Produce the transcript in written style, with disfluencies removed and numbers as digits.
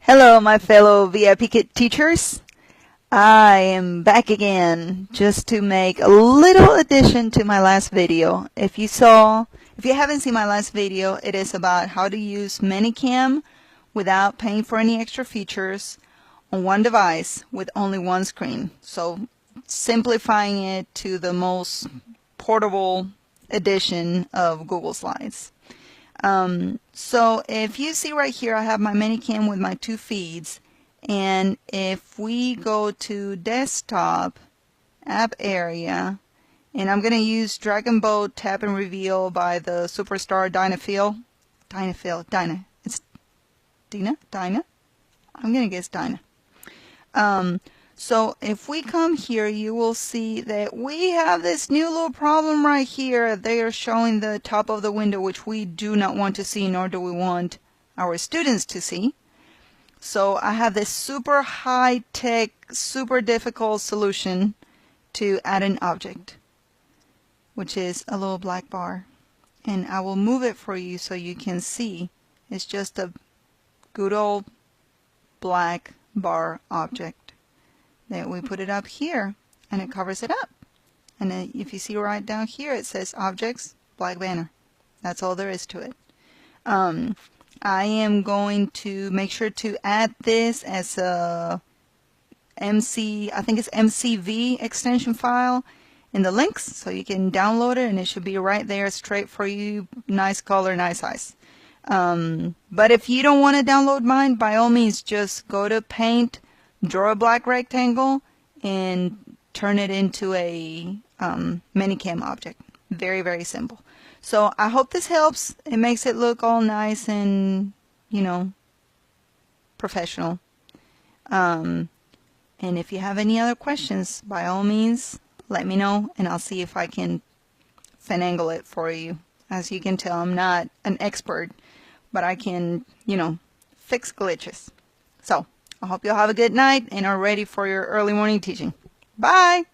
Hello, my fellow VIPKID teachers. I am back again just to make a little addition to my last video. If you haven't seen my last video, it is about how to use ManyCam without paying for any extra features on one device with only one screen. So simplifying it to the most portable edition of Google Slides. So if you see right here, I have my ManyCam with my two feeds, and if we go to desktop app area, and I'm going to use drag and boat tap and reveal by the superstar Dinah. It's Dinah? I'm going to guess Dinah. So if we come here, you will see that we have this new little problem right here. They are showing the top of the window, which we do not want to see, nor do we want our students to see. So I have this super high-tech, super difficult solution to add an object, which is a little black bar. And I will move it for you so you can see. It's just a good old black bar object. Then we put it up here and it covers it up. And then if you see right down here, it says objects, black banner. That's all there is to it. I am going to make sure to add this as a I think it's MCV extension file in the links, so you can download it and it should be right there straight for you. Nice color, nice size. But if you don't want to download mine, by all means just go to Paint, draw a black rectangle, and turn it into a ManyCam object. Very, very simple. So I hope this helps. It makes it look all nice and, professional. And if you have any other questions, by all means, let me know, and I'll see if I can finagle it for you. As you can tell, I'm not an expert, but I can, fix glitches. So I hope you'll have a good night and are ready for your early morning teaching. Bye!